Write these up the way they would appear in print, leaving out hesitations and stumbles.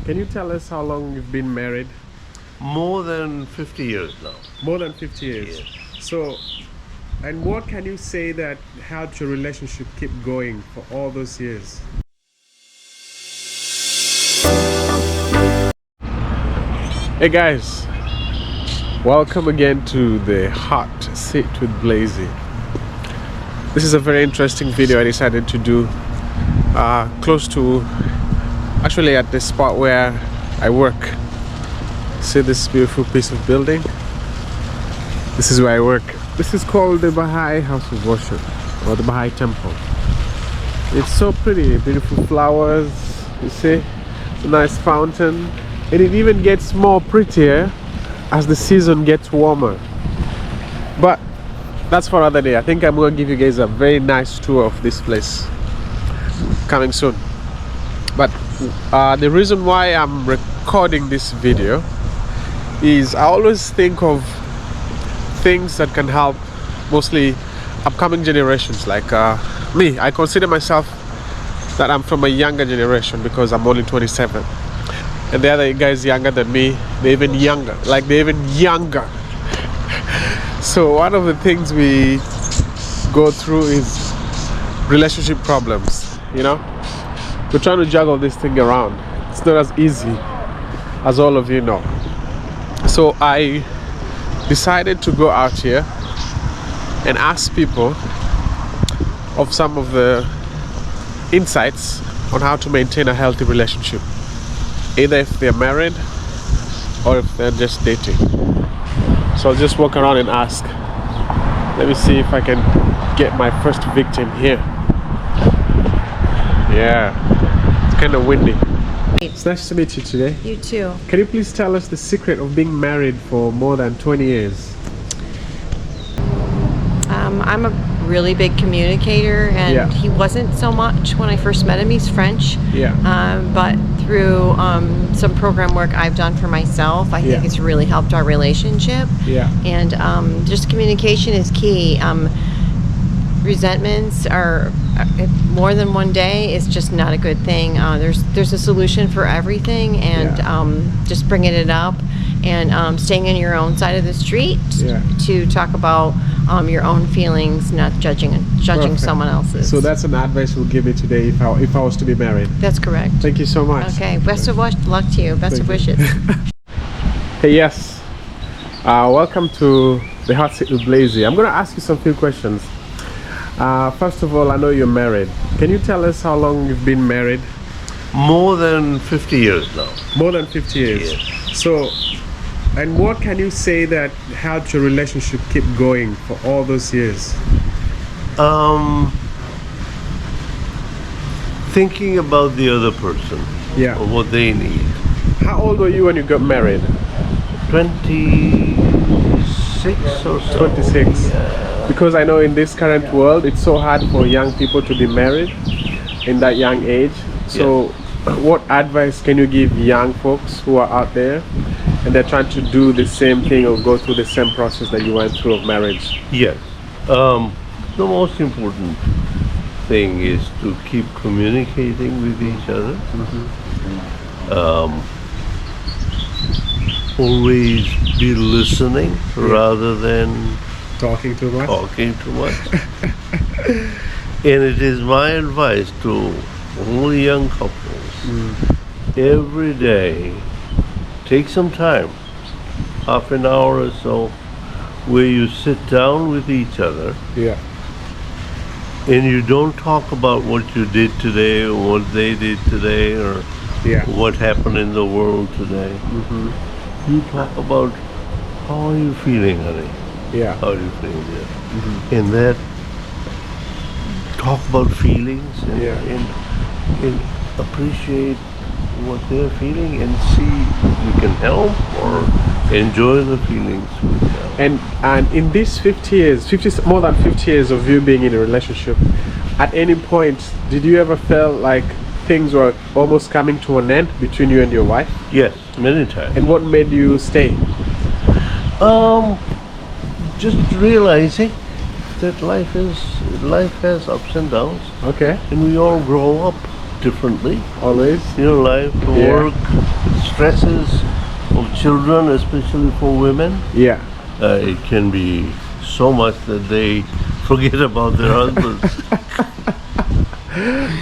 Can you tell us how long you've been married? More than 50 years now. More than 50 years. Yes. So, and what can you say that helped your relationship keep going for all those years? Hey guys, welcome again to the Hot Seat with Blazy. This is a very interesting video I decided to do close to, actually at the spot where I work. See this beautiful piece of building? This is where I work. This is called the Baha'i House of Worship, or the Baha'i Temple. It's so pretty, beautiful flowers, you see, a nice fountain, and it even gets more prettier as the season gets warmer. But that's for another day. I think I'm going to give you guys a very nice tour of this place coming soon. But the reason why I'm recording this video is I always think of things that can help mostly upcoming generations like me. I consider myself that I'm from a younger generation because I'm only 27, and the other guys younger than me, they're even younger, so one of the things we go through is relationship problems. You know, we're trying to juggle this thing around. It's not as easy as all of you know. So I decided to go out here and ask people of some of the insights on how to maintain a healthy relationship, either if they're married or if they're just dating. So I'll just walk around and ask. Let me see if I can get my first victim here. Yeah, it's kind of windy. It's nice to meet you today. You too. Can you please tell us the secret of being married for more than 20 years? I'm a really big communicator, and Yeah. he wasn't so much when I first met him. He's French. Yeah. But through some program work I've done for myself, I think Yeah. it's really helped our relationship. Yeah. And just communication is key. Resentments are more than one day is just not a good thing. There's a solution for everything, and Yeah. just bringing it up and staying in your own side of the street Yeah. to talk about your own feelings, not judging Perfect. someone else's. So that's an advice you'll give me today if I was to be married. That's correct. Thank you so much. Okay, best of luck to you. Best of Thank you. wishes. Hey, yes. Welcome to the Hot Seat with Blazy. I'm going to ask you some few questions. First of all, I know you're married. Can you tell us how long you've been married? More than 50 years now. More than 50 years. Yes. So, and what can you say that helped your relationship keep going for all those years? Thinking about the other person, Yeah. or what they need. How old were you when you got married? 26 or so. 26. Because I know in this current world, it's so hard for young people to be married in that young age. So, what advice can you give young folks who are out there and they're trying to do the same thing or go through the same process that you went through of marriage? Yes. The most important thing is to keep communicating with each other. Always be listening rather than Talking too much? talking too much. And it is my advice to all young couples, every day, take some time, half an hour or so, where you sit down with each other Yeah. and you don't talk about what you did today or what they did today or Yeah. what happened in the world today. You talk about how are you feeling, honey? Yeah. How are you feeling? Yeah. And that talk about feelings and, Yeah. and appreciate what they're feeling and see if you can help or enjoy the feelings with them. And in these 50 years, more than 50 years of you being in a relationship, at any point, did you ever feel like things were almost coming to an end between you and your wife? Yes, many times. And what made you stay? Just realizing that life has ups and downs, Okay. and we all grow up differently. Always? You know, life, Yeah. work, stresses of children, especially for women, Yeah. it can be so much that they forget about their husbands.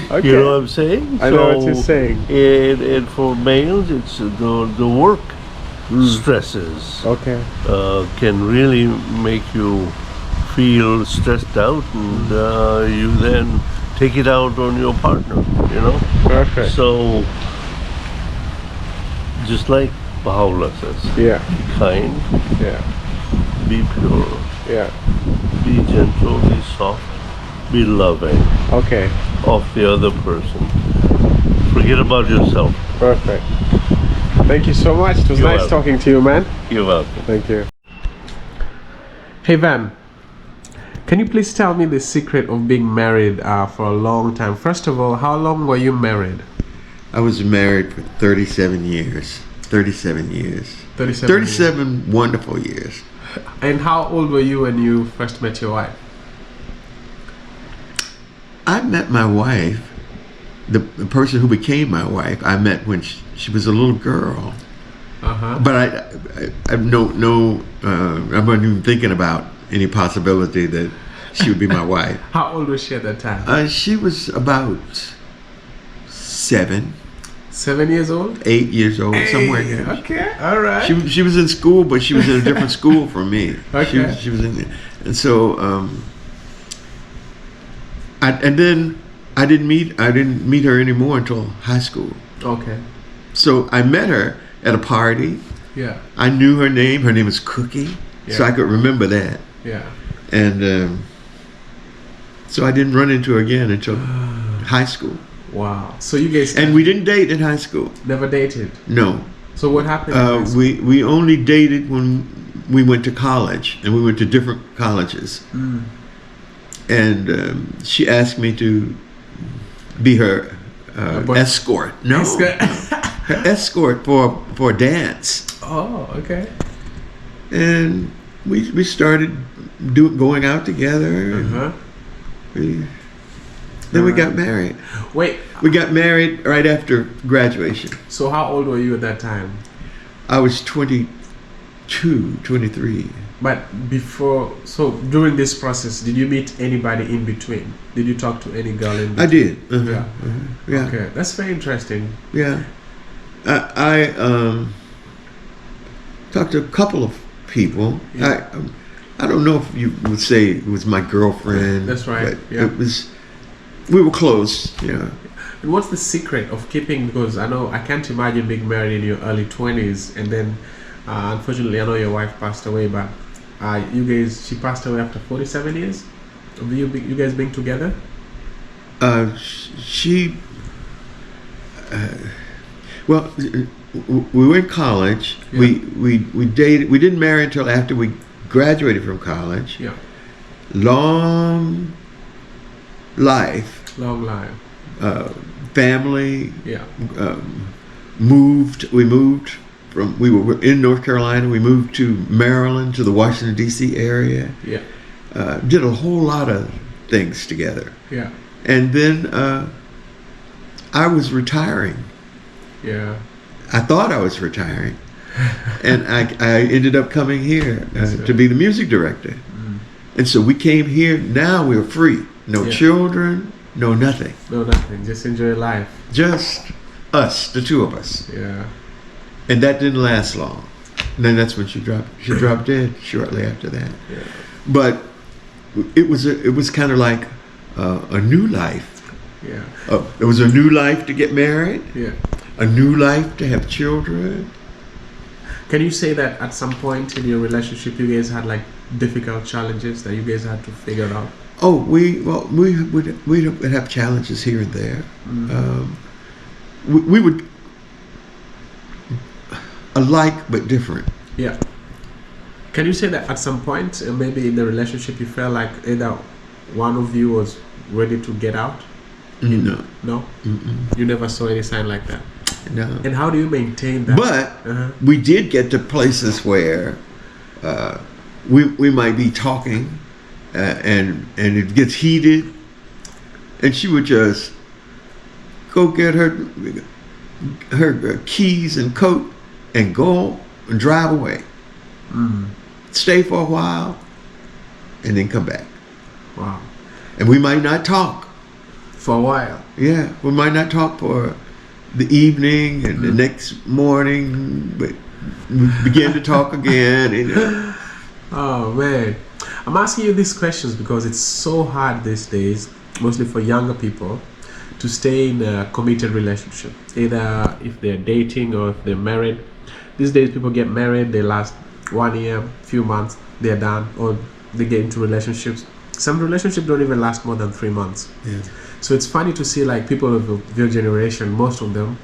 Okay. You know what I'm saying? I know what you're saying. And for males, it's the work stresses Okay. can really make you feel stressed out, and you then take it out on your partner. You know. Perfect. So, just like Baha'u'llah says, Yeah. be kind, Yeah. be pure, Yeah. be gentle, be soft, be loving Okay. of the other person. Forget about yourself. Perfect. Thank you so much. It was You're nice welcome. talking to you, man. You're welcome. Thank you. Hey Van, can you please tell me the secret of being married for a long time? First of all, how long were you married? I was married for 37 years. 37 years. 37 37 wonderful years. And how old were you when you first met your wife? I met my wife, the person who became my wife, I met when she was a little girl. Uh-huh. But I wasn't even thinking about any possibility that she would be my wife. How old was she at that time? She was about 7, 7 years old? 8 years old, somewhere. Hey, there. okay, all right. She was in school, but she was in a different school from me. Okay. She was in, and so and then I didn't meet her anymore until high school. Okay, So I met her at a party. yeah, I knew her name. Her name was Cookie, so Yeah. I could remember that. yeah. And so I didn't run into her again until high school. Wow. So you guys And we didn't date in high school. never dated? No. So what happened? in high school? We only dated when we went to college, and we went to different colleges. And she asked me to be her But- escort. No, her escort for a dance. Oh, okay. And we started going out together. And Uh-huh. then we got married. Wait, We got married right after graduation. so how old were you at that time? I was 22, 23. But before, so during this process, did you meet anybody in between? Did you talk to any girl in between? I did. Uh-huh, Yeah. uh-huh, yeah. Okay, that's very interesting. Yeah, I talked to a couple of people. Yeah. I don't know if you would say it was my girlfriend. That's right, But yeah. it was. We were close. Yeah. And what's the secret of keeping? Because I know I can't imagine being married in your early 20s, and then unfortunately, I know your wife passed away, but she passed away after 47 years of you guys being together. She. Well, we were in college. Yeah. We dated. We didn't marry until after we graduated from college. Yeah, Long life, long life. family. Yeah, We moved from. We were in North Carolina. We moved to Maryland, to the Washington D.C. area. yeah, Did a whole lot of things together, yeah, and then I was retiring. yeah. I thought I was retiring, and I ended up coming here Yes, to be the music director. And so we came here. Now we're free. No Yeah. children, no nothing. No, nothing. Just enjoy life. Just us, the two of us. Yeah. And that didn't last long. And then that's when she dropped dead shortly after that. Yeah. But it was kind of like a new life. Yeah. It was a new life to get married, Yeah. a new life to have children. Can you say that at some point in your relationship, you guys had like difficult challenges that you guys had to figure out? Oh, we would have challenges here and there. We would alike but different. Yeah. Can you say that at some point, maybe in the relationship, you felt like either one of you was ready to get out? No, No? You never saw any sign like that? no. And how do you maintain that? But Uh-huh. we did get to places where we might be talking, and it gets heated, and she would just go get her her keys and coat and go and drive away. Stay for a while and then come back. Wow. And we might not talk. For a while. Yeah, we might not talk for the evening and the next morning, but we begin to talk again. And, Oh man, I'm asking you these questions because it's so hard these days, mostly for younger people, to stay in a committed relationship, either if they're dating or if they're married. These days people get married, they last 1 year, few months, they're done, or they get into relationships. Some relationships don't even last more than 3 months. yeah. So it's funny to see like people of your generation, most of them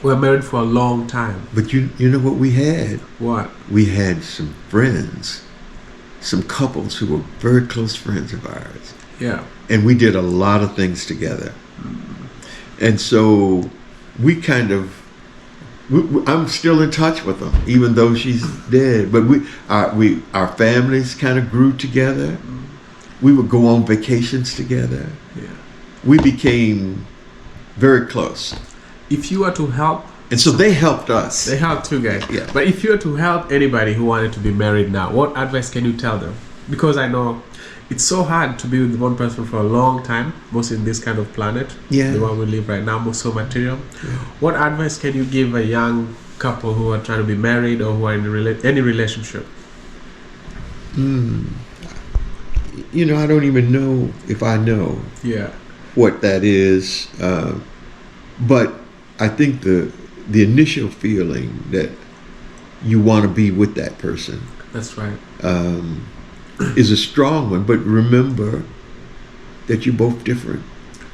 were married for a long time. But you know what we had? What? We had some friends, some couples who were very close friends of ours. Yeah. And we did a lot of things together. And so we kind of, I'm still in touch with them, even though she's dead. But our families kind of grew together. We would go on vacations together. Yeah. We became very close. If you were to help, And so they helped us. they help too, guys. Yeah. But if you were to help anybody who wanted to be married now, what advice can you tell them? Because I know it's so hard to be with one person for a long time, most in this kind of planet, Yeah. the one we live right now, most so material. What advice can you give a young couple who are trying to be married or who are in any relationship? You know, I don't even know if I know Yeah. what that is. But I think the initial feeling that you want to be with that person That's right. is a strong one. But remember that you're both different.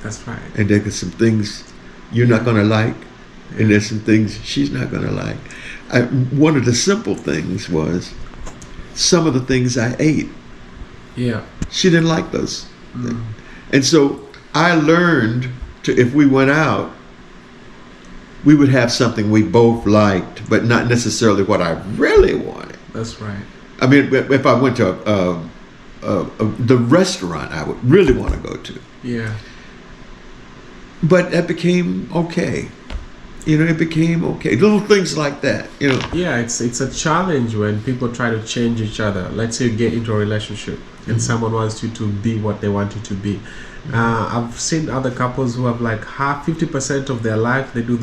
That's right. And there's some things you're not going to like. And there's some things she's not going to like. One of the simple things was some of the things I ate. Yeah. She didn't like those things. And so I learned to, if we went out, we would have something we both liked, but not necessarily what I really wanted. That's right. I mean, if I went to the restaurant I would really want to go to, Yeah. but that became okay. You know, it became okay. Little things like that, you know. Yeah, it's a challenge when people try to change each other. Let's say you get into a relationship and someone wants you to be what they want you to be. I've seen other couples who have like 50% of their life they do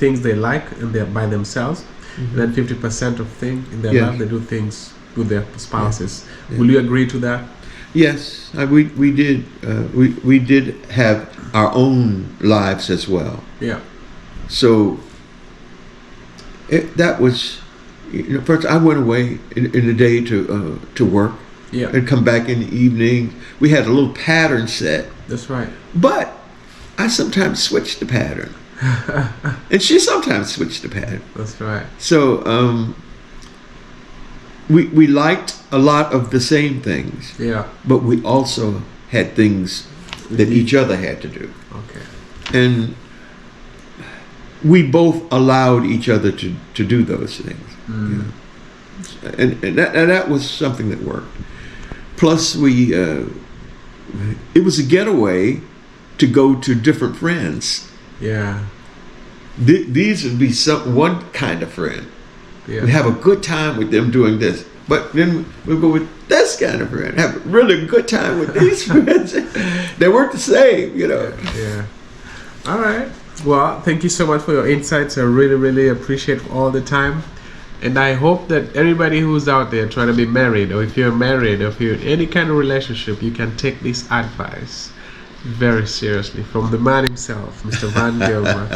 things they like and they're by themselves, and then 50% of things in their Yeah. life they do things with their spouses. Yeah. Will you agree to that? Yes, we did. We did have our own lives as well. Yeah. So that was, you know, first I went away in the day to work Yeah. and come back in the evening. We had a little pattern set, That's right. but I sometimes switched the pattern, and she sometimes switched the pattern. That's right. So we liked a lot of the same things, Yeah. but we also had things that each other had to do. Okay. And we both allowed each other to do those things. You know? And that was something that worked. Plus it was a getaway to go to different friends. Yeah. These would be one kind of friend. Yeah. We have a good time with them doing this. But then we'll go with this kind of friend, have a really good time with these friends. They weren't the same, you know. Yeah. All right. Well, thank you so much for your insights. I really, really appreciate all the time. And I hope that everybody who's out there trying to be married, or if you're married, or if you're in any kind of relationship, you can take this advice very seriously from the man himself, Mr. Van Gilmer.